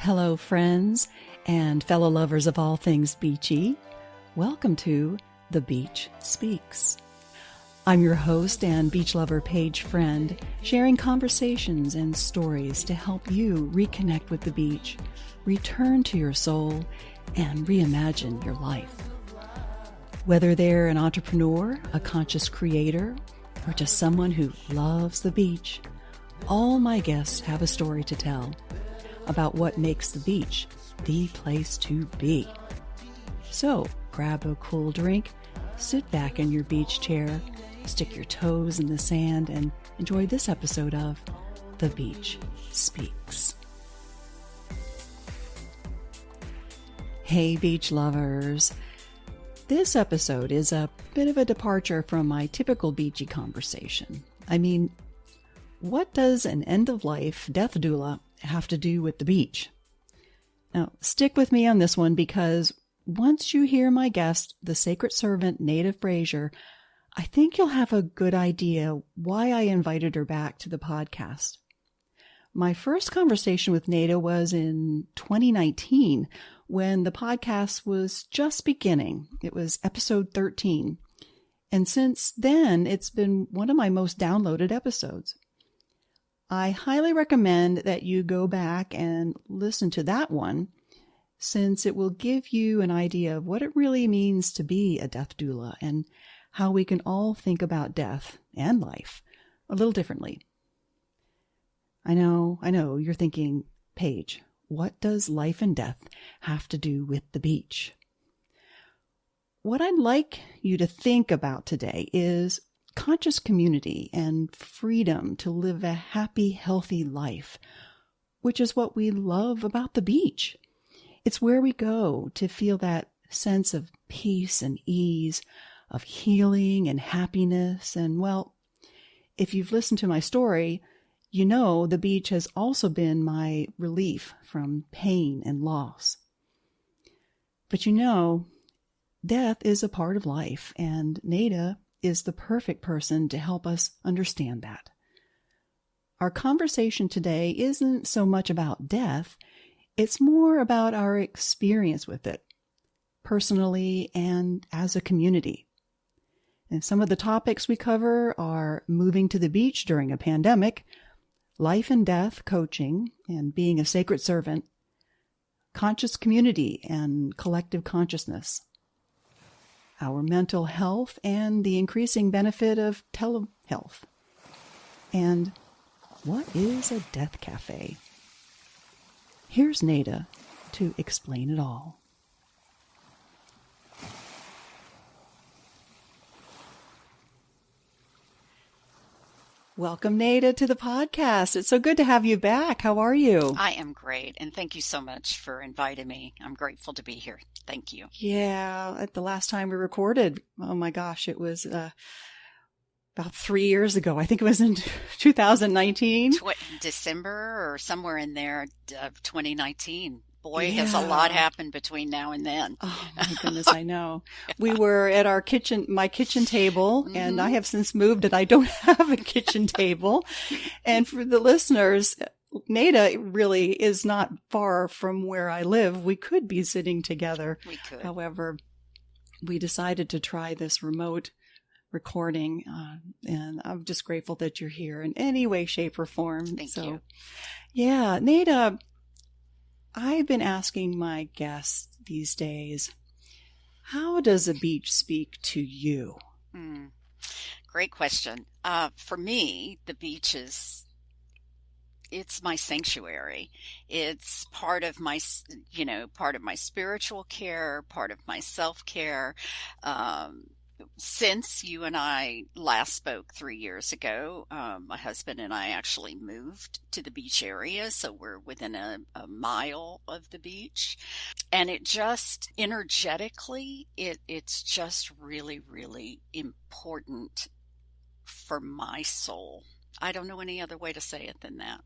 Hello, friends and fellow lovers of all things beachy. Welcome to The Beach Speaks. I'm your host and beach lover Paige Friend, sharing conversations and stories to help you reconnect with the beach, return to your soul, and reimagine your life. Whether they're an entrepreneur, a conscious creator, or just someone who loves the beach, all my guests have a story to tell about what makes the beach the place to be. So grab a cool drink, sit back in your beach chair, stick your toes in the sand, and enjoy this episode of The Beach Speaks. Hey, beach lovers. This episode is a bit of a departure from my typical beachy conversation. I mean, what does an end-of-life death doula have to do with the beach? Now, stick with me on this one because once you hear my guest, the sacred servant Nada Frazier, I think you'll have a good idea why I invited her back to the podcast. My first conversation with Nada was in 2019 when the podcast was just beginning. It was episode 13. And since then, it's been one of my most downloaded episodes. I highly recommend that you go back and listen to that one, since it will give you an idea of what it really means to be a death doula and how we can all think about death and life a little differently. I know, you're thinking, Paige, what does life and death have to do with the beach? What I'd like you to think about today is conscious community and freedom to live a happy, healthy life, which is what we love about the beach. It's where we go to feel that sense of peace and ease, of healing and happiness. And well, if you've listened to my story, you know the beach has also been my relief from pain and loss. But you know, death is a part of life, and Nada is the perfect person to help us understand that. Our conversation today isn't so much about death, it's more about our experience with it, personally and as a community. And some of the topics we cover are moving to the beach during a pandemic, life and death coaching and being a sacred servant, conscious community and collective consciousness, our mental health and the increasing benefit of telehealth, and what is a death cafe? Here's Nada to explain it all. Welcome, Nada, to the podcast. It's so good to have you back. How are you? I am great, and thank you so much for inviting me. I'm grateful to be here. Thank you. Yeah, at the last time we recorded, oh my gosh, it was about 3 years ago. I think it was in 2019. December or somewhere in there of 2019. Boy, has a lot happened between now and then. Oh my goodness, I know. We were at my kitchen table, and I have since moved and I don't have a kitchen table. And for the listeners, Nada really is not far from where I live. We could be sitting together. We could. However, we decided to try this remote recording, and I'm just grateful that you're here in any way, shape, or form. Thank you. Yeah, Nada, I've been asking my guests these days, how does a beach speak to you? Great question. For me, the beach it's my sanctuary. It's part of my spiritual care, part of my self-care. Since you and I last spoke 3 years ago, my husband and I actually moved to the beach area, so we're within a mile of the beach. And it just, energetically, it's just really, really important for my soul. I don't know any other way to say it than that.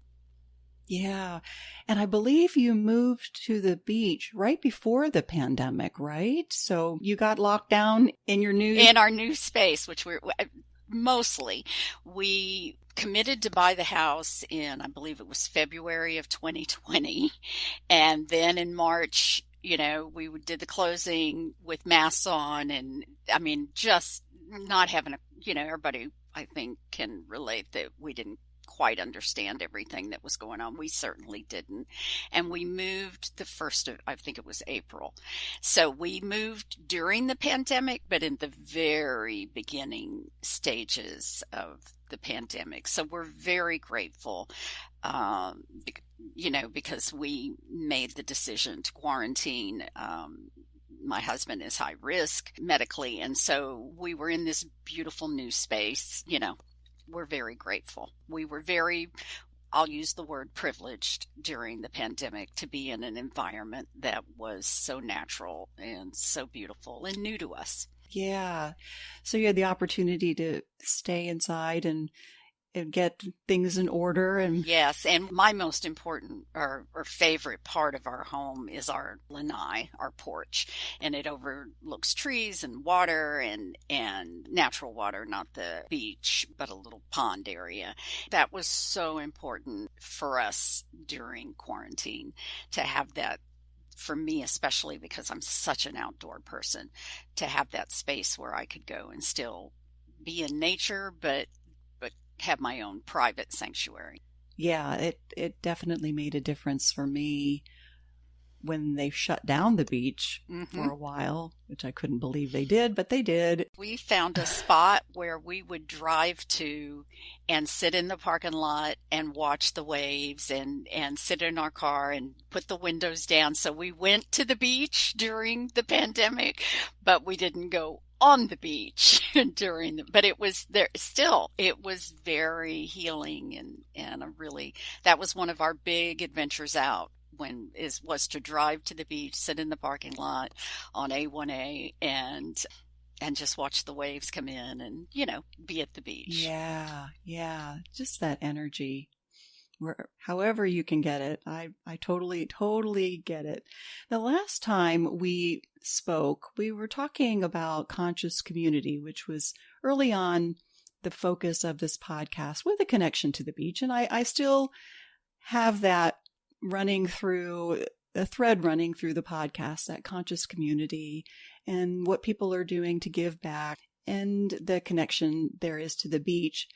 Yeah. And I believe you moved to the beach right before the pandemic, right? So you got locked down in our new space, which we're mostly. We committed to buy the house in, I believe it was February of 2020. And then in March, we did the closing with masks on. And I mean, just not having everybody, I think, can relate that we didn't quite understand everything that was going on. We certainly didn't. And we moved the first of, I think it was April. So we moved during the pandemic, but in the very beginning stages of the pandemic. So we're very grateful, because we made the decision to quarantine. My husband is high risk medically. And so we were in this beautiful new space, We're very grateful. We were I'll use the word privileged during the pandemic to be in an environment that was so natural and so beautiful and new to us. Yeah. So you had the opportunity to stay inside and get things in order. And yes, and my most important or favorite part of our home is our lanai, our porch, and it overlooks trees and water and natural water, not the beach, but a little pond area. That was so important for us during quarantine to have that. For me, especially because I'm such an outdoor person, to have that space where I could go and still be in nature, but have my own private sanctuary. Yeah, it definitely made a difference for me when they shut down the beach for a while, which I couldn't believe they did, but they did. We found a spot where we would drive to and sit in the parking lot and watch the waves and sit in our car and put the windows down. So we went to the beach during the pandemic, but we didn't go on the beach but it was there still. It was very healing and that was one of our big adventures out was to drive to the beach, sit in the parking lot on A1A and just watch the waves come in and, be at the beach. Yeah. Just that energy. However you can get it. I totally get it. The last time we spoke, we were talking about conscious community, which was early on the focus of this podcast with a connection to the beach. And I still have that a thread running through the podcast, that conscious community and what people are doing to give back and the connection there is to the beach.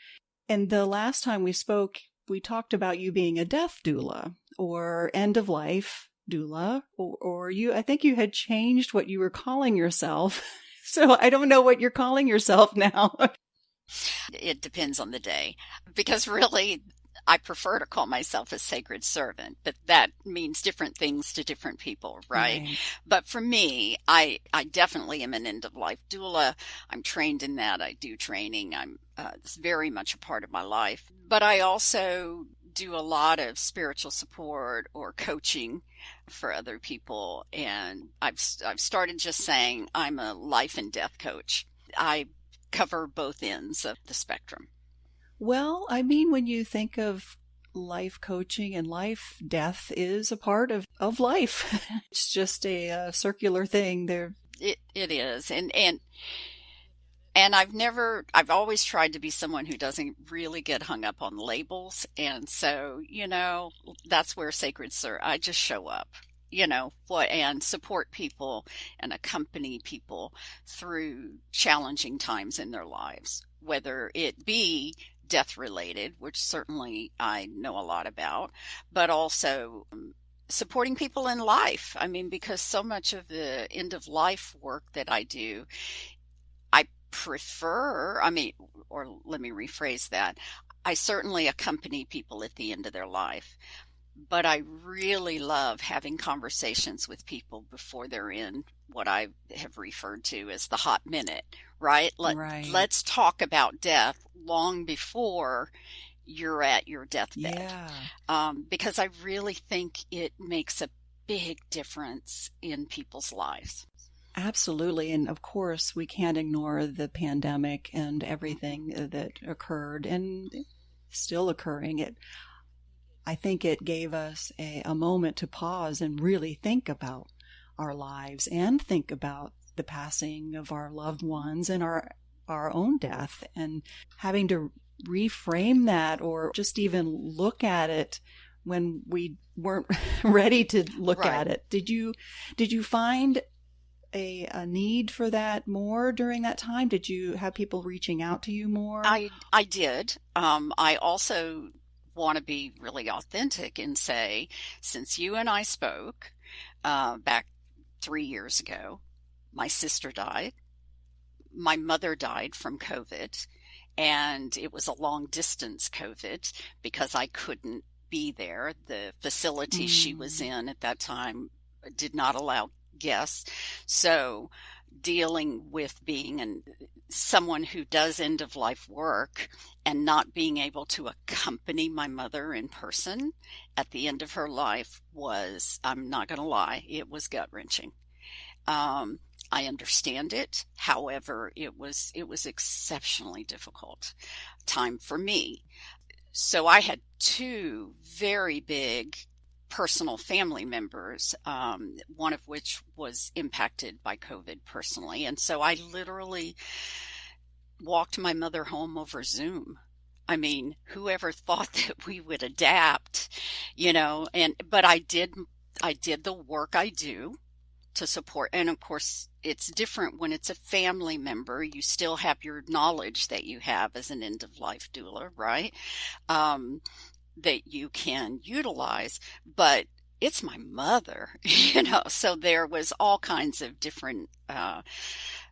And the last time we spoke, we talked about you being a death doula or end of life doula, or I think you had changed what you were calling yourself. So I don't know what you're calling yourself now. It depends on the day, because really I prefer to call myself a sacred servant, but that means different things to different people, right? But for me, I definitely am an end-of-life doula. I'm trained in that. I do training. It's very much a part of my life. But I also do a lot of spiritual support or coaching for other people. And I've started just saying I'm a life and death coach. I cover both ends of the spectrum. Well, I mean, when you think of life coaching and life, death is a part of life. It's just a circular thing there. It is. And I've always tried to be someone who doesn't really get hung up on labels. And so, that's where I just show up, and support people and accompany people through challenging times in their lives, whether it be death related, which certainly I know a lot about, but also supporting people in life. I mean, because so much of the end of life work that I do, or let me rephrase that. I certainly accompany people at the end of their life, but I really love having conversations with people before they're in what I have referred to as the hot minute, right? Let's talk about death long before you're at your deathbed. Because I really think it makes a big difference in people's lives. Absolutely. And of course, we can't ignore the pandemic and everything that occurred and still occurring. I think it gave us a moment to pause and really think about our lives and think about the passing of our loved ones and our own death, and having to reframe that or just even look at it when we weren't ready to look Right. at it. Did you find a need for that more during that time? Did you have people reaching out to you more? I did. I also want to be really authentic and say, since you and I spoke back 3 years ago, my sister died. My mother died from COVID, and it was a long distance COVID because I couldn't be there. The facility she was in at that time did not allow guests. So dealing with being someone who does end of life work and not being able to accompany my mother in person at the end of her life was, I'm not going to lie, it was gut wrenching. I understand it. However, it was exceptionally difficult time for me. So I had two very big personal family members, one of which was impacted by COVID personally. And so I literally walked my mother home over Zoom. I mean, whoever thought that we would adapt, but I did the work I do to support. And of course, it's different when it's a family member. You still have your knowledge that you have as an end of life doula, right? That you can utilize, but it's my mother, so there was all kinds of different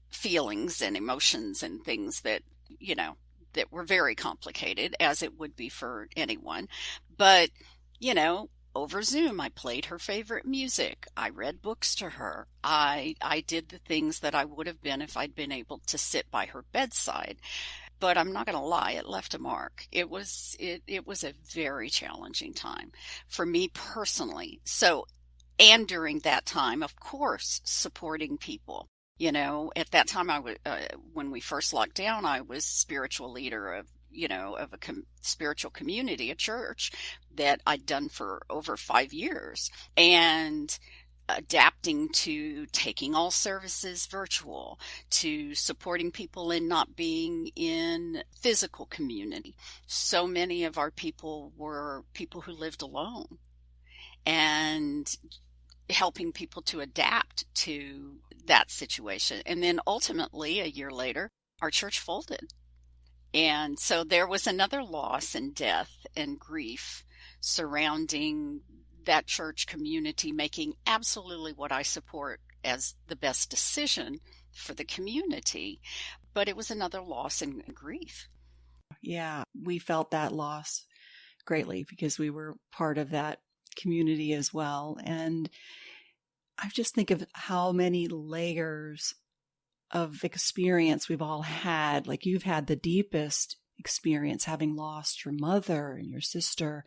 feelings and emotions and things that, that were very complicated, as it would be for anyone. But, over Zoom, I played her favorite music. I read books to her. I did the things that I would have been if I'd been able to sit by her bedside. But I'm not going to lie, it left a mark. It was a very challenging time for me personally. So, and during that time, of course, supporting people. At that time, when we first locked down, I was spiritual leader of a spiritual community, a church that I'd done for over 5 years, and adapting to taking all services virtual, to supporting people in not being in physical community. So many of our people were people who lived alone, and helping people to adapt to that situation. And then ultimately, a year later, our church folded. And so there was another loss and death and grief surrounding that church community, making absolutely what I support as the best decision for the community. But it was another loss and grief. Yeah, we felt that loss greatly because we were part of that community as well. And I just think of how many layers of experience we've all had. Like, you've had the deepest experience having lost your mother and your sister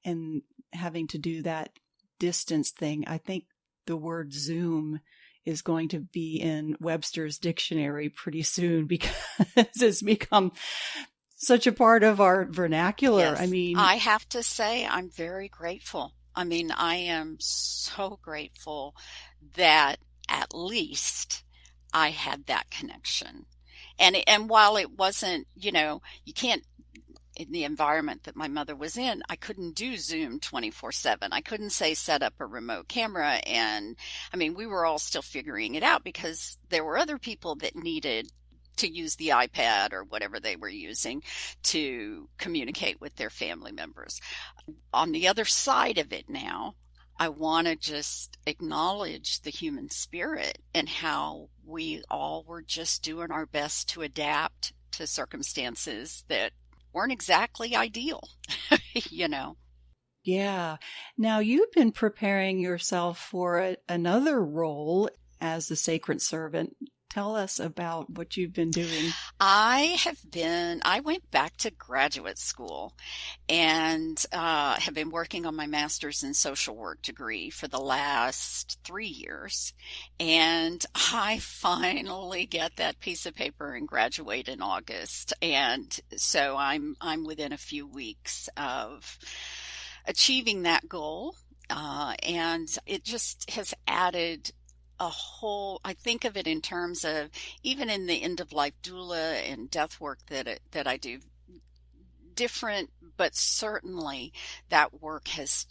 and having to do that distance thing. I think the word Zoom is going to be in Webster's dictionary pretty soon because it's become such a part of our vernacular. Yes. I mean, I have to say, I'm very grateful. I mean, I am so grateful that at least I had that connection. And while it wasn't, you can't, in the environment that my mother was in, I couldn't do Zoom 24/7. I couldn't say set up a remote camera. And I mean, we were all still figuring it out because there were other people that needed to use the iPad or whatever they were using to communicate with their family members. On the other side of it now, I want to just acknowledge the human spirit and how we all were just doing our best to adapt to circumstances that weren't exactly ideal, Yeah. Now, you've been preparing yourself for another role as the sacred servant. Tell us about what you've been doing. I went back to graduate school and have been working on my master's in social work degree for the last 3 years. And I finally get that piece of paper and graduate in August. And so I'm within a few weeks of achieving that goal. And it just has added I think of it in terms of, even in the end of life doula and death work that I do, different, but certainly that work has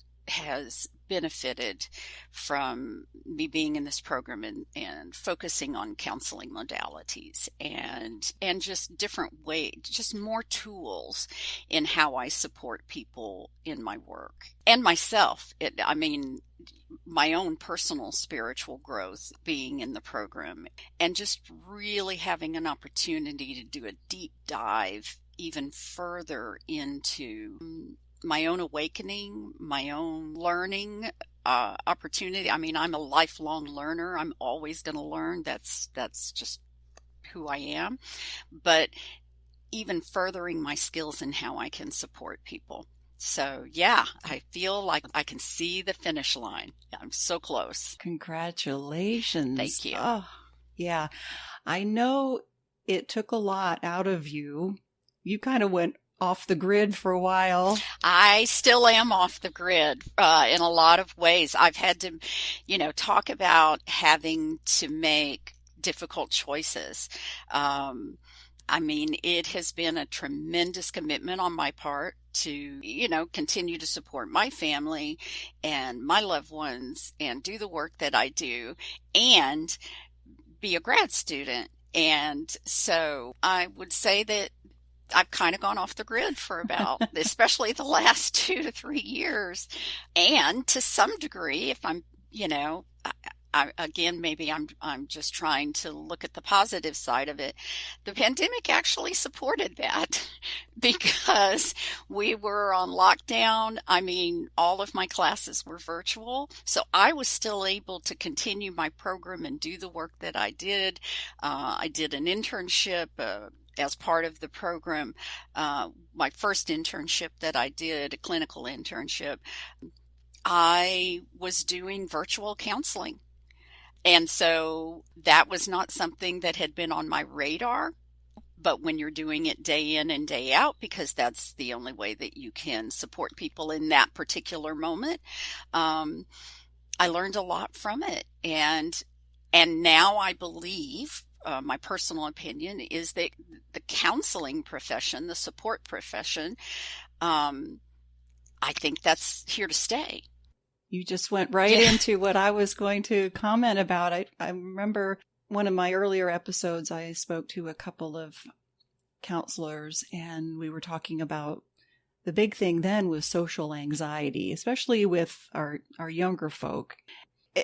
benefited from me being in this program and focusing on counseling modalities and just different ways, just more tools in how I support people in my work and myself. I mean, my own personal spiritual growth being in the program and just really having an opportunity to do a deep dive even further into my own awakening, my own learning opportunity. I mean, I'm a lifelong learner. I'm always going to learn. That's just who I am. But even furthering my skills in how I can support people. So yeah, I feel like I can see the finish line. I'm so close. Congratulations. Thank you. Oh, yeah. I know it took a lot out of you. You kind of went off the grid for a while. I still am off the grid in a lot of ways. I've had to, talk about having to make difficult choices. I mean, it has been a tremendous commitment on my part to, continue to support my family and my loved ones and do the work that I do and be a grad student. And so I would say that I've kind of gone off the grid for about, especially the last 2 to 3 years. And to some degree, if I'm, again, maybe I'm just trying to look at the positive side of it. The pandemic actually supported that because we were on lockdown. I mean, all of my classes were virtual. So I was still able to continue my program and do the work that I did. I did an internship, as part of the program. My first internship that I did, a clinical internship, I was doing virtual counseling. And so that was not something that had been on my radar. But when you're doing it day in and day out, because that's the only way that you can support people in that particular moment, I learned a lot from it. And now I believe, my personal opinion is that the counseling profession, the support profession, I think that's here to stay. You just went right into what I was going to comment about. I remember one of my earlier episodes, I spoke to a couple of counselors and we were talking about the big thing then was social anxiety, especially with our younger folk.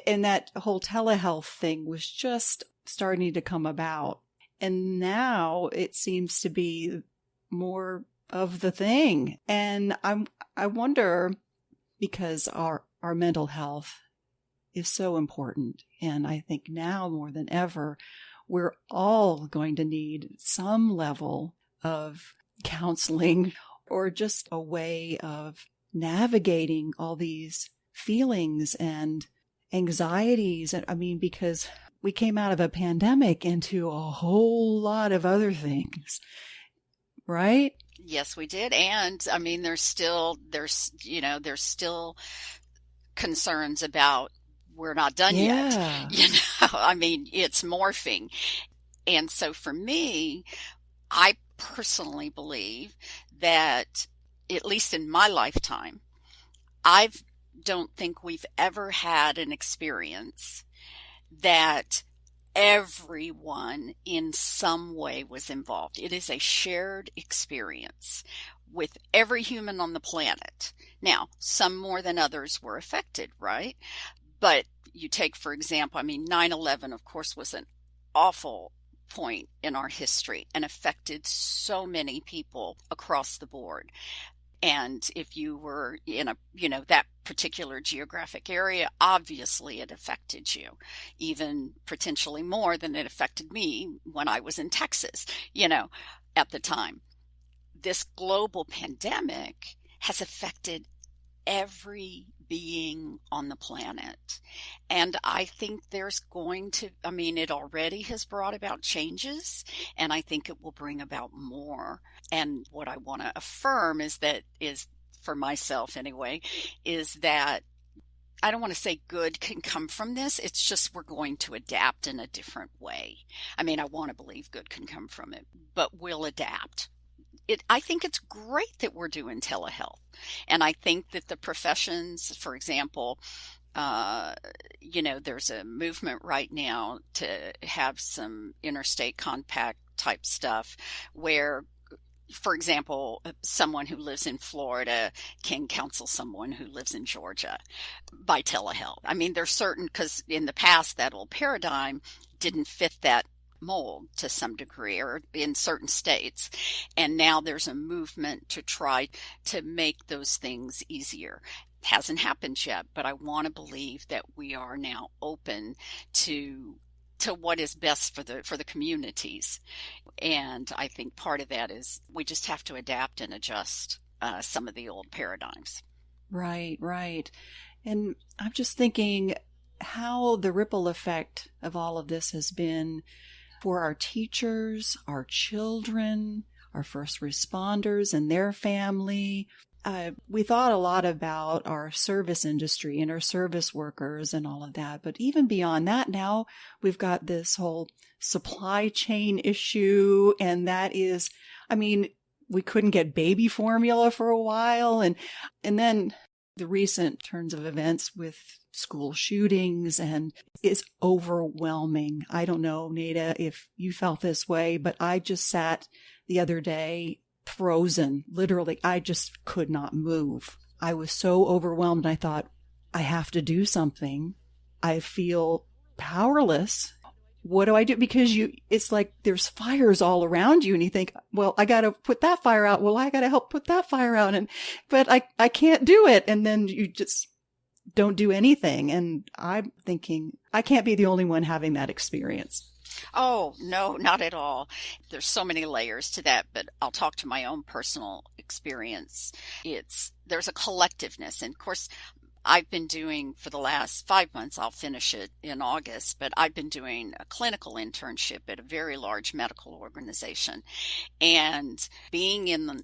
And that whole telehealth thing was just starting to come about. And now it seems to be more of the thing. And I wonder, because our mental health is so important. And I think now more than ever, we're all going to need some level of counseling or just a way of navigating all these feelings and anxieties. I mean, because we came out of a pandemic into a whole lot of other things, right? Yes, we did. And I mean, there's still concerns about we're not done yet. I mean, it's morphing. And so for me, I personally believe that, at least in my lifetime, I don't think we've ever had an experience that everyone in some way was involved. It is a shared experience with every human on the planet. Now, some more than others were affected, right? But you take, for example, I mean, 9/11, of course, was an awful point in our history and affected so many people across the board. And if you were in that particular geographic area, obviously it affected you, even potentially more than it affected me when I was in Texas, at the time. This global pandemic has affected every being on the planet. And I think there's it already has brought about changes, and I think it will bring about more. And what I want to affirm is for myself anyway, is that I don't want to say good can come from this. It's just we're going to adapt in a different way. I mean, I want to believe good can come from it, but we'll adapt. I think it's great that we're doing telehealth. And I think that the professions, for example, uh, there's a movement right now to have some interstate compact type stuff where, for example, someone who lives in Florida can counsel someone who lives in Georgia by telehealth. I mean, there's certain, because in the past, that old paradigm didn't fit that mold to some degree or in certain states. And now there's a movement to try to make those things easier. Hasn't happened yet, but I want to believe that we are now open to what is best for the communities. And I think part of that is we just have to adapt and adjust some of the old paradigms. Right, right. And I'm just thinking how the ripple effect of all of this has been for our teachers, our children, our first responders and their family. We thought a lot about our service industry and our service workers and all of that. But even beyond that, now we've got this whole supply chain issue. And that is, I mean, we couldn't get baby formula for a while. And then the recent turns of events with school shootings, and it's overwhelming. I don't know, Nada, if you felt this way, but I just sat the other day frozen. Literally, I just could not move. I was so overwhelmed. I thought, I have to do something. I feel powerless. What do I do? Because it's like there's fires all around you and you think, well, I got to put that fire out. Well, I got to help put that fire out. But I can't do it. And then you just don't do anything. And I'm thinking, I can't be the only one having that experience. Oh, no, not at all. There's so many layers to that, but I'll talk to my own personal experience. There's a collectiveness. And of course, I've been doing for the last 5 months, I'll finish it in August, but I've been doing a clinical internship at a very large medical organization. And being in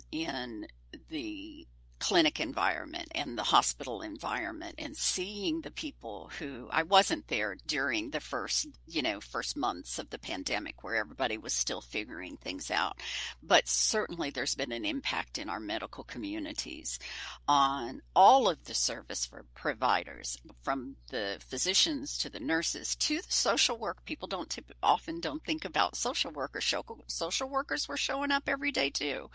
the clinic environment and the hospital environment and seeing the people who I wasn't there during the first months of the pandemic where everybody was still figuring things out. But certainly there's been an impact in our medical communities on all of the service providers, from the physicians to the nurses to the social work. People often don't think about social workers. Social workers were showing up every day too.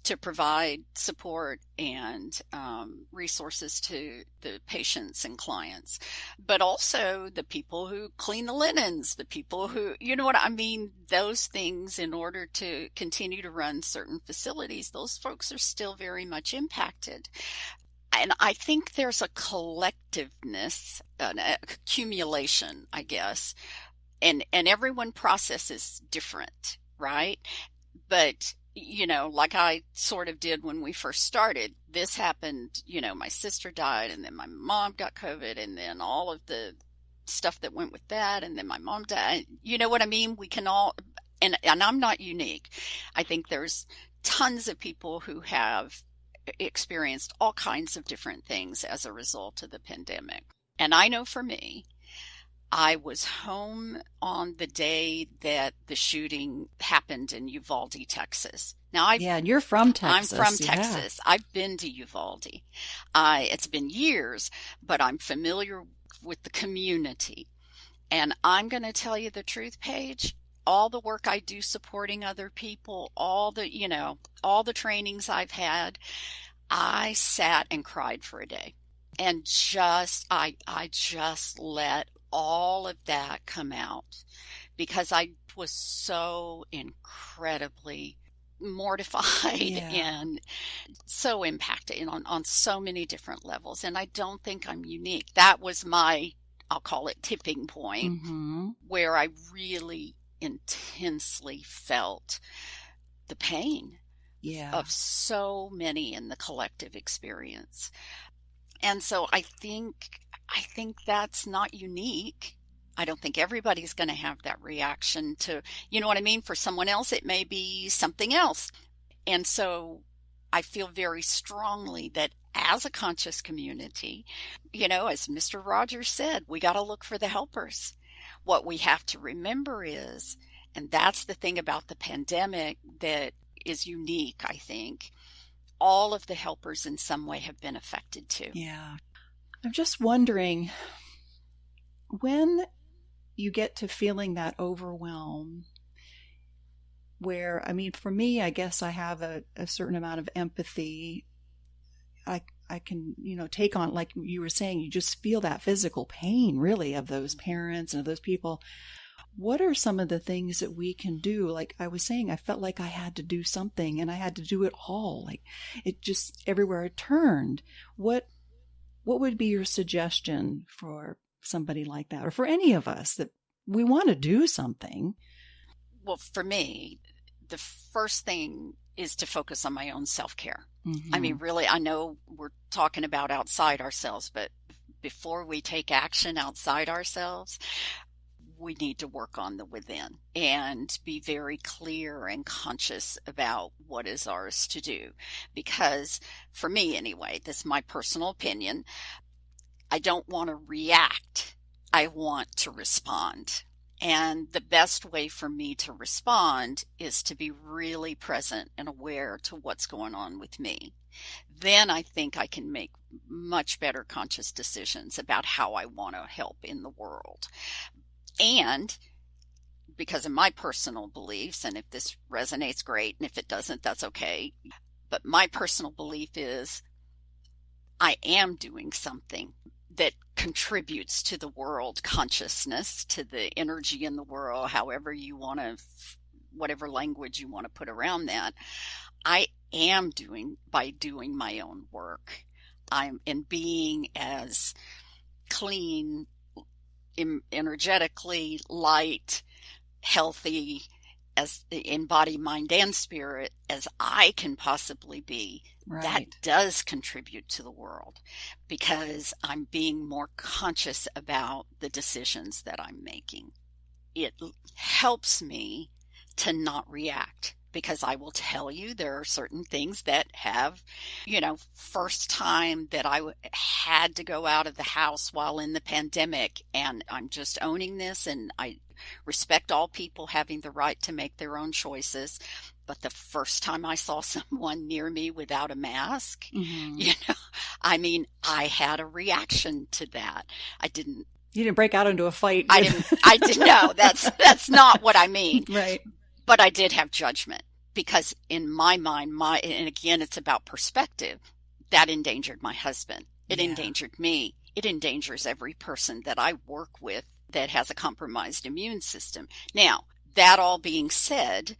To provide support and resources to the patients and clients, but also the people who clean the linens, the people who, you know what I mean, those things in order to continue to run certain facilities, those folks are still very much impacted. And I think there's a collectiveness, an accumulation, I guess, and everyone processes different, right? But like I sort of did when we first started, this happened, my sister died, and then my mom got COVID, and then all of the stuff that went with that, and then my mom died. You know what I mean? We can all, and I'm not unique. I think there's tons of people who have experienced all kinds of different things as a result of the pandemic. And I know for me, I was home on the day that the shooting happened in Uvalde, Texas. Now, and you're from Texas. I'm from Texas. I've been to Uvalde. It's been years, but I'm familiar with the community. And I'm going to tell you the truth, Paige. All the work I do supporting other people, all the trainings I've had, I sat and cried for a day. And I just let all of that come out because I was so incredibly mortified and so impacted on so many different levels. And I don't think I'm unique. That was I'll call it tipping point, where I really intensely felt the pain of so many in the collective experience. And so I think that's not unique. I don't think everybody's going to have that reaction to, you know what I mean? For someone else, it may be something else. And so I feel very strongly that as a conscious community, as Mr. Rogers said, we got to look for the helpers. What we have to remember is, and that's the thing about the pandemic that is unique, I think. All of the helpers in some way have been affected too. Yeah. I'm just wondering, when you get to feeling that overwhelm, where, I mean, for me, I guess I have a certain amount of empathy. I can, take on, like you were saying, you just feel that physical pain, really, of those parents and of those people. What are some of the things that we can do? Like I was saying, I felt like I had to do something, and I had to do it all. Like it just, everywhere I turned. What would be your suggestion for somebody like that, or for any of us that we want to do something? Well, for me, the first thing is to focus on my own self-care. Mm-hmm. I mean, really, I know we're talking about outside ourselves, but before we take action outside ourselves, we need to work on the within and be very clear and conscious about what is ours to do. Because for me, anyway, this is my personal opinion, I don't want to react. I want to respond. And the best way for me to respond is to be really present and aware to what's going on with me. Then I think I can make much better conscious decisions about how I want to help in the world. And because of my personal beliefs, and if this resonates, great, and if it doesn't, that's okay. But my personal belief is I am doing something that contributes to the world consciousness, to the energy in the world, however you want to, whatever language you want to put around that. I am doing by doing my own work. I'm in being as clean, energetically light, healthy, as in body, mind, and spirit as I can possibly be. Right. That does contribute to the world because I'm being more conscious about the decisions that I'm making. It helps me to not react, because I will tell you there are certain things that have, first time that I had to go out of the house while in the pandemic, and I'm just owning this, and I respect all people having the right to make their own choices. But the first time I saw someone near me without a mask, I had a reaction to that. You didn't break out into a fight. I didn't know. That's not what I mean. Right. But I did have judgment, because in my mind, and again, it's about perspective, that endangered my husband. It endangered me. It endangers every person that I work with that has a compromised immune system. Now, that all being said,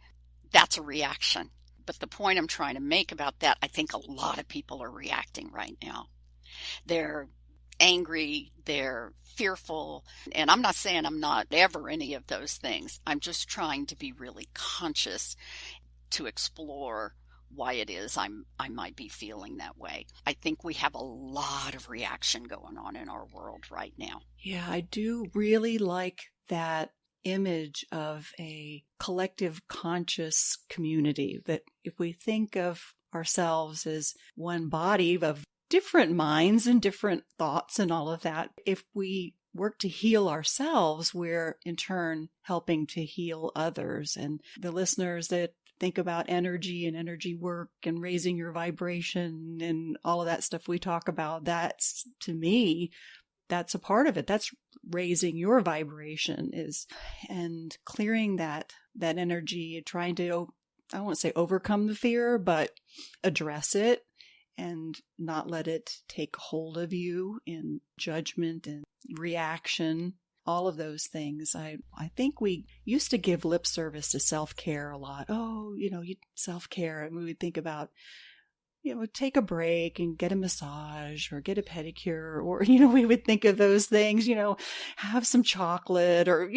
that's a reaction. But the point I'm trying to make about that, I think a lot of people are reacting right now. They're angry, they're fearful, and I'm not saying I'm not ever any of those things. I'm just trying to be really conscious to explore why it is I might be feeling that way. I think we have a lot of reaction going on in our world right now. Yeah, I do really like that image of a collective conscious community, that if we think of ourselves as one body of different minds and different thoughts and all of that, if we work to heal ourselves, we're in turn helping to heal others. And the listeners that think about energy and energy work and raising your vibration and all of that stuff we talk about, that's, to me, that's a part of it. That's raising your vibration, and clearing that energy, trying to, I won't say overcome the fear, but address it and not let it take hold of you in judgment and reaction, all of those things. I think we used to give lip service to self-care a lot. Oh, self-care. And we would think about, take a break and get a massage or get a pedicure, or, we would think of those things, have some chocolate or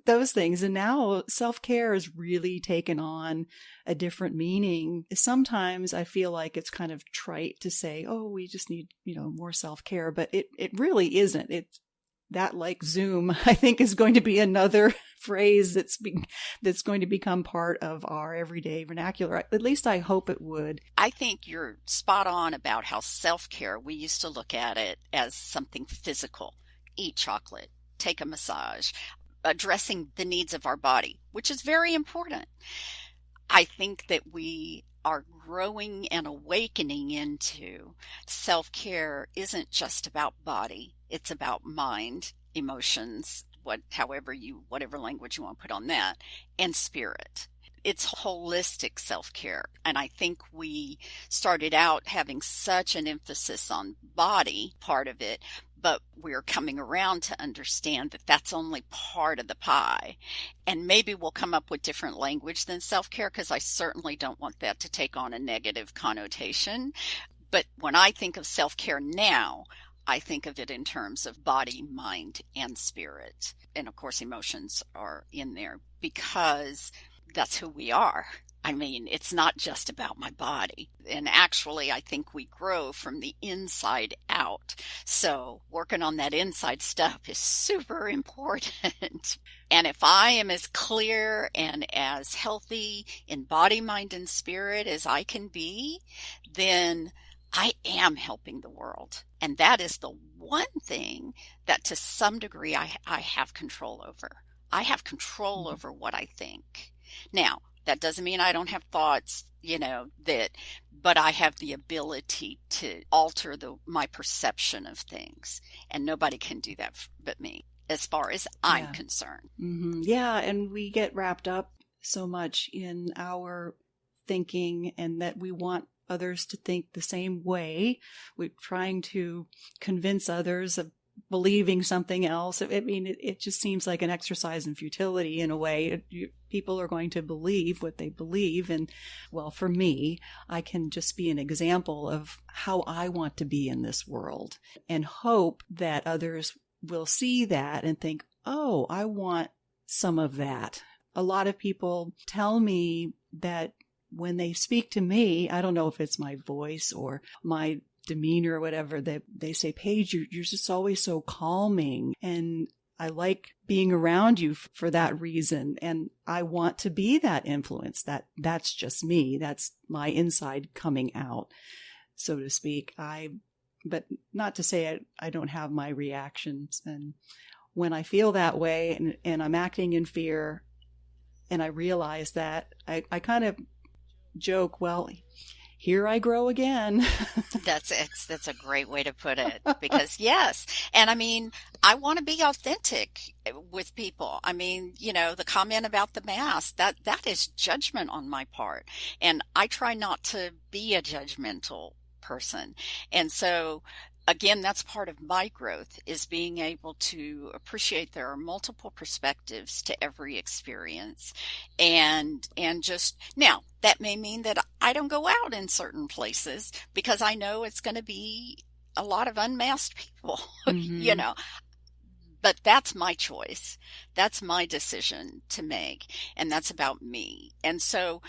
those things. And now self-care has really taken on a different meaning. Sometimes I feel like it's kind of trite to say, oh, we just need, more self-care, but it really isn't. It's that, like Zoom, I think, is going to be another phrase that's going to become part of our everyday vernacular. At least I hope it would. I think you're spot on about how self-care, we used to look at it as something physical. Eat chocolate, take a massage, addressing the needs of our body, which is very important. I think that we are growing and awakening into self-care isn't just about body. It's about mind, emotions, whatever language you want to put on that, and spirit. It's holistic self-care. And I think we started out having such an emphasis on body part of it, but we're coming around to understand that that's only part of the pie. And maybe we'll come up with different language than self-care, because I certainly don't want that to take on a negative connotation. But when I think of self-care now, I think of it in terms of body, mind, and spirit. And of course, emotions are in there because that's who we are. I mean, it's not just about my body. And actually, I think we grow from the inside out. So working on that inside stuff is super important. And if I am as clear and as healthy in body, mind, and spirit as I can be, then I am helping the world. And that is the one thing that to some degree I have control over. I have control over what I think. Now, that doesn't mean I don't have thoughts, but I have the ability to alter my perception of things. And nobody can do that but me, as far as I'm concerned. Mm-hmm. Yeah, and we get wrapped up so much in our thinking, and that we want others to think the same way. We're trying to convince others of believing something else. I mean, it just seems like an exercise in futility in a way. People are going to believe what they believe. And well, for me, I can just be an example of how I want to be in this world, and hope that others will see that and think, oh, I want some of that. A lot of people tell me that when they speak to me, I don't know if it's my voice or my demeanor or whatever, that they say, Paige, you're just always so calming, and I like being around you for that reason, and I want to be that influence. That's just me. That's my inside coming out, so to speak. But not to say I don't have my reactions, and when I feel that way and I'm acting in fear, and I realize that, I kind of joke, well, here I grow again. That's a great way to put it, because yes. And I mean, I want to be authentic with people. I mean, the comment about the mask, that is judgment on my part. And I try not to be a judgmental person. And so again, that's part of my growth, is being able to appreciate there are multiple perspectives to every experience. And just now, that may mean that I don't go out in certain places because I know it's going to be a lot of unmasked people, Mm-hmm. But that's my choice. That's my decision to make. And that's about me. And so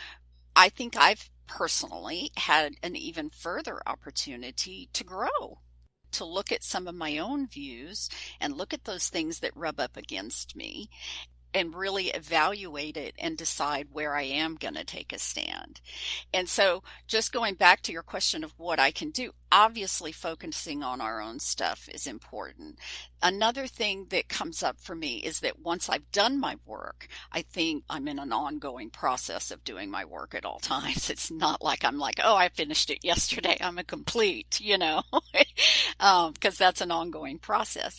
I think I've personally had an even further opportunity to grow, to look at some of my own views and look at those things that rub up against me, and really evaluate it and decide where I am going to take a stand. And so just going back to your question of what I can do, obviously focusing on our own stuff is important. Another thing that comes up for me is that once I've done my work, I think I'm in an ongoing process of doing my work at all times. It's not like I'm like, oh, I finished it yesterday, I'm a complete, because that's an ongoing process.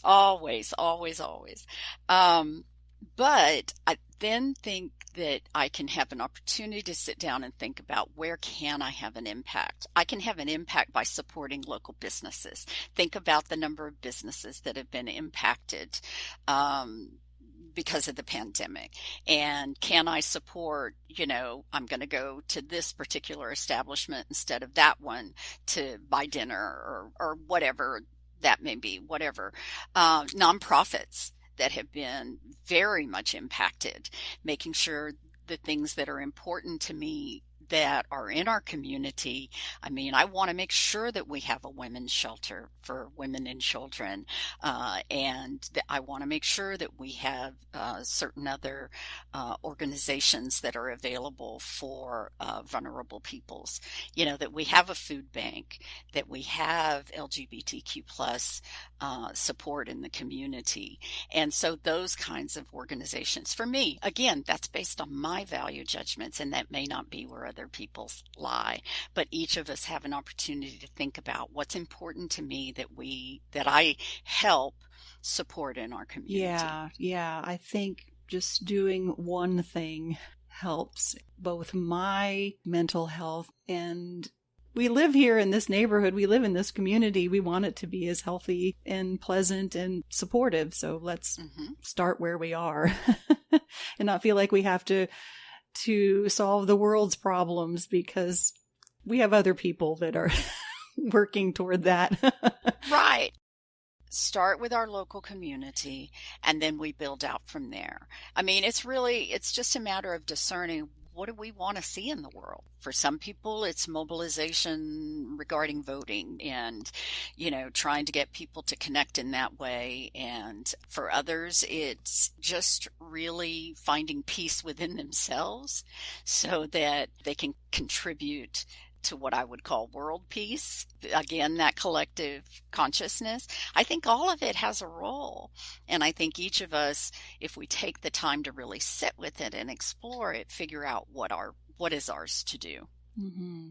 Always, always, always. But I then think that I can have an opportunity to sit down and think about, where can I have an impact? I can have an impact by supporting local businesses. Think about the number of businesses that have been impacted because of the pandemic. And can I support, I'm going to go to this particular establishment instead of that one to buy dinner or whatever that may be, whatever. Nonprofits that have been very much impacted, making sure the things that are important to me that are in our community. I mean, I want to make sure that we have a women's shelter for women and children. I want to make sure that we have certain other organizations that are available for vulnerable peoples. You know, that we have a food bank, that we have LGBTQ plus support in the community. And so those kinds of organizations, for me, again, that's based on my value judgments, and that may not be where other people's lie. But each of us have an opportunity to think about what's important to me that I help support in our community. Yeah. I think just doing one thing helps both my mental health, and we live here in this neighborhood. We live in this community. We want it to be as healthy and pleasant and supportive. So let's start where we are and not feel like we have to solve the world's problems, because we have other people that are working toward that. Right. Start with our local community, and then we build out from there. I mean, it's just a matter of discerning, what do we want to see in the world? For some people, it's mobilization regarding voting and, you know, trying to get people to connect in that way. And for others, it's just really finding peace within themselves so that they can contribute to what I would call world peace. Again, that collective consciousness. I think all of it has a role. And I think each of us, if we take the time to really sit with it and explore it, figure out what is ours to do. Mm-hmm.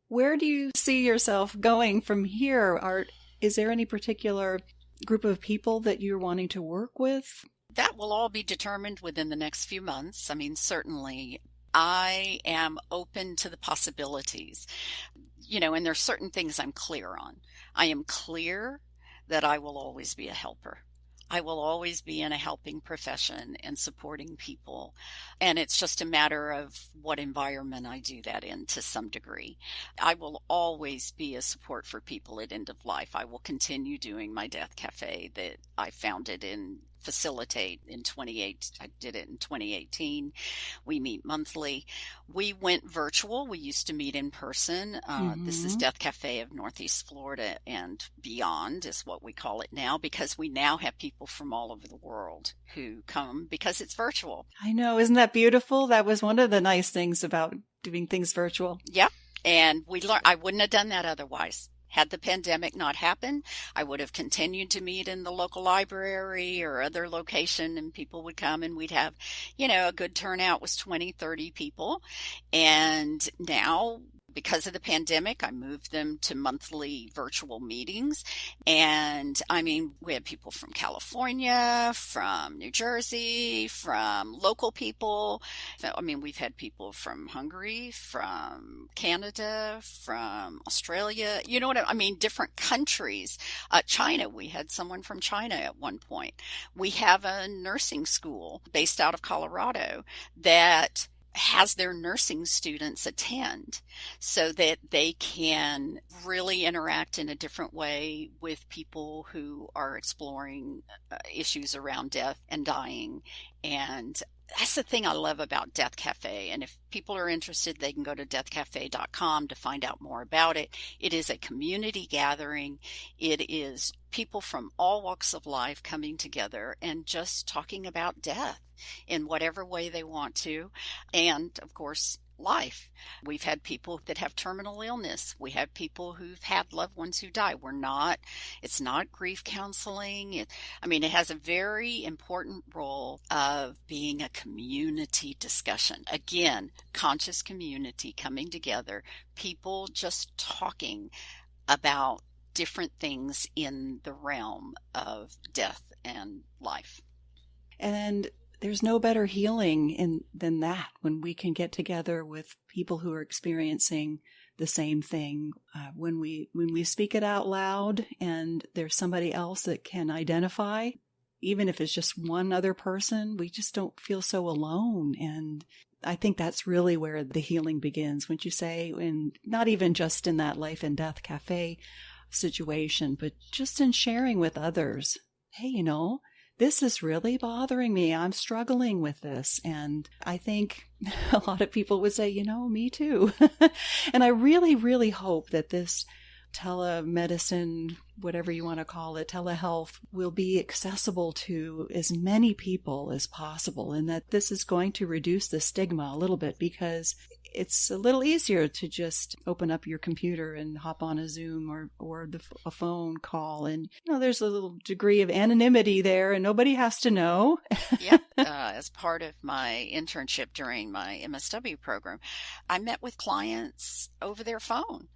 Where do you see yourself going from here? Is there any particular group of people that you're wanting to work with? That will all be determined within the next few months. I mean, certainly I am open to the possibilities, you know, and there's certain things I'm clear on. I am clear that I will always be a helper. I will always be in a helping profession and supporting people. And it's just a matter of what environment I do that in to some degree. I will always be a support for people at end of life. I will continue doing my Death Cafe that I founded in facilitate in 28. I did it in 2018. We meet monthly. We went virtual. We used to meet in person. This is Death Cafe of Northeast Florida and beyond is what we call it now, because we now have people from all over the world who come because it's virtual. I know. Isn't that beautiful? That was one of the nice things about doing things virtual. Yep. And we learned, I wouldn't have done that otherwise. Had the pandemic not happened, I would have continued to meet in the local library or other location, and people would come and we'd have, you know, a good turnout was 20, 30 people. And now, because of the pandemic, I moved them to monthly virtual meetings. And I mean, we had people from California, from New Jersey, from local people. I mean, we've had people from Hungary, from Canada, from Australia, you know what I mean? Different countries. China, we had someone from China at one point. We have a nursing school based out of Colorado that has their nursing students attend so that they can really interact in a different way with people who are exploring issues around death and dying. And that's the thing I love about Death Cafe. And if people are interested, they can go to deathcafe.com to find out more about it. It is a community gathering. It is people from all walks of life coming together and just talking about death in whatever way they want to. And of course, life. We've had people that have terminal illness. We have people who've had loved ones who die. It's not grief counseling. It has a very important role of being a community discussion. Again, conscious community coming together, people just talking about different things in the realm of death and life. And there's no better healing than that, when we can get together with people who are experiencing the same thing. When we speak it out loud and there's somebody else that can identify, even if it's just one other person, we just don't feel so alone. And I think that's really where the healing begins. When you say, and not even just in that life and death cafe situation, but just in sharing with others, hey, this is really bothering me. I'm struggling with this. And I think a lot of people would say, me too. And I really, really hope that this telemedicine, whatever you want to call it, telehealth, will be accessible to as many people as possible, and that this is going to reduce the stigma a little bit, because it's a little easier to just open up your computer and hop on a Zoom or a phone call. And, there's a little degree of anonymity there and nobody has to know. Yep. As part of my internship during my MSW program, I met with clients over their phone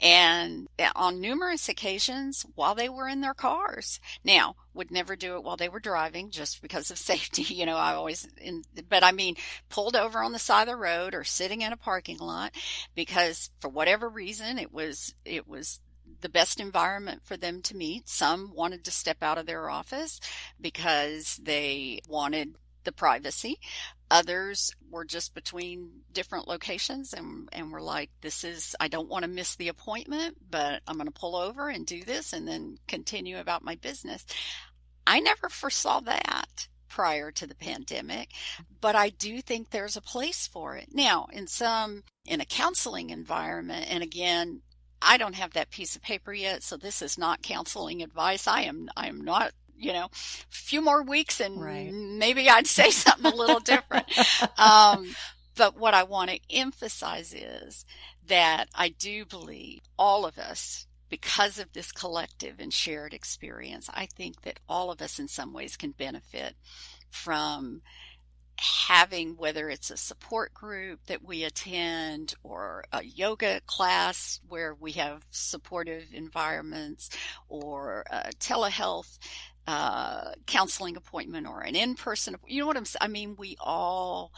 and on numerous occasions while they were in their cars. Now, would never do it while they were driving just because of safety. But I mean, pulled over on the side of the road or sitting in a parking lot because for whatever reason, it was the best environment for them to meet. Some wanted to step out of their office because they wanted the privacy. Others were just between different locations and were like, I don't want to miss the appointment, but I'm going to pull over and do this and then continue about my business. I never foresaw that prior to the pandemic, but I do think there's a place for it. Now, in a counseling environment, and again, I don't have that piece of paper yet, so this is not counseling advice. I am not, a few more weeks and right. Maybe I'd say something a little different. But what I want to emphasize is that I do believe all of us, because of this collective and shared experience, I think that all of us in some ways can benefit from having, whether it's a support group that we attend or a yoga class where we have supportive environments, or a telehealth counseling appointment, or an in-person, what I'm saying? I mean, we've all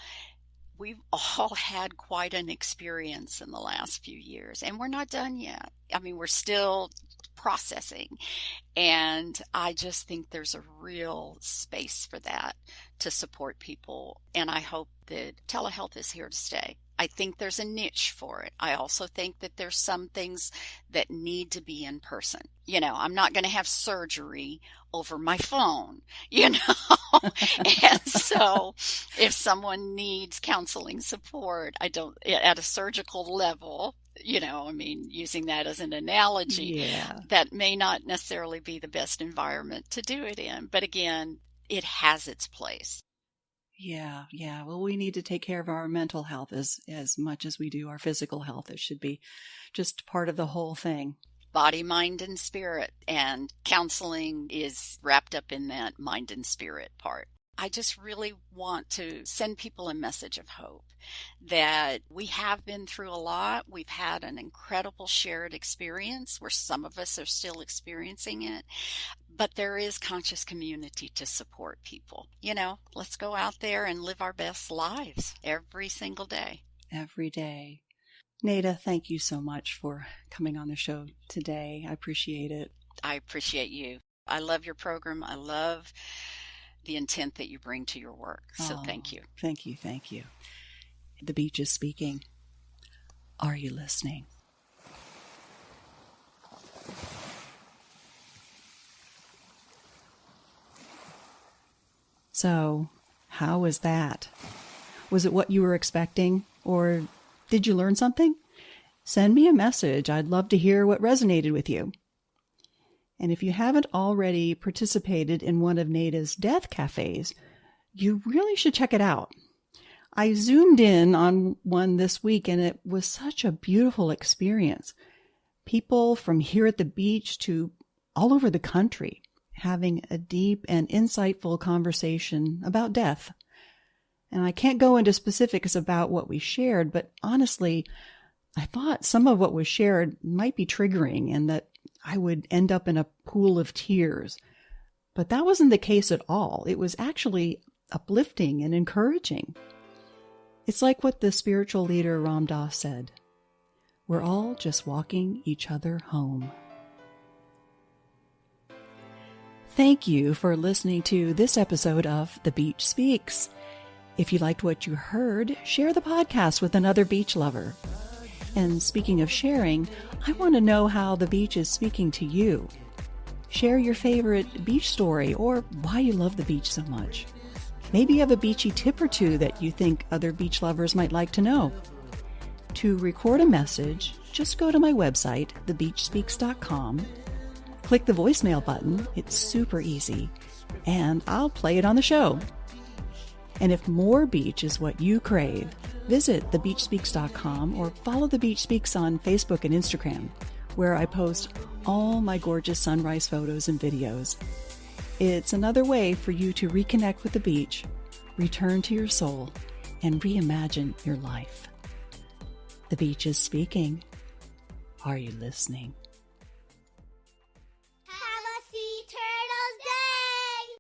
had quite an experience in the last few years, and we're not done yet. I mean, we're still processing. And I just think there's a real space for that to support people. And I hope that telehealth is here to stay. I think there's a niche for it. I also think that there's some things that need to be in person. I'm not going to have surgery over my phone, And so if someone needs counseling support, at a surgical level, using that as an analogy, that may not necessarily be the best environment to do it in. But again, it has its place. Yeah. Well, we need to take care of our mental health as much as we do our physical health. It should be just part of the whole thing. Body, mind, and spirit. And counseling is wrapped up in that mind and spirit part. I just really want to send people a message of hope that we have been through a lot. We've had an incredible shared experience where some of us are still experiencing it, but there is conscious community to support people. Let's go out there and live our best lives every single day. Every day. Nada, thank you so much for coming on the show today. I appreciate it. I appreciate you. I love your program. I love the intent that you bring to your work. So thank you. Thank you. The beach is speaking. Are you listening? So, how was that? Was it what you were expecting? Or did you learn something? Send me a message. I'd love to hear what resonated with you. And if you haven't already participated in one of Nada's death cafes, you really should check it out. I zoomed in on one this week, and it was such a beautiful experience. People from here at the beach to all over the country having a deep and insightful conversation about death. And I can't go into specifics about what we shared, but honestly, I thought some of what was shared might be triggering and that I would end up in a pool of tears. But that wasn't the case at all. It was actually uplifting and encouraging. It's like what the spiritual leader Ram Dass said. We're all just walking each other home. Thank you for listening to this episode of The Beach Speaks. If you liked what you heard, share the podcast with another beach lover. And speaking of sharing, I want to know how the beach is speaking to you. Share your favorite beach story or why you love the beach so much. Maybe you have a beachy tip or two that you think other beach lovers might like to know. To record a message, just go to my website, thebeachspeaks.com, click the voicemail button, it's super easy, and I'll play it on the show. And if more beach is what you crave, visit thebeachspeaks.com or follow The Beach Speaks on Facebook and Instagram, where I post all my gorgeous sunrise photos and videos. It's another way for you to reconnect with the beach, return to your soul, and reimagine your life. The beach is speaking. Are you listening?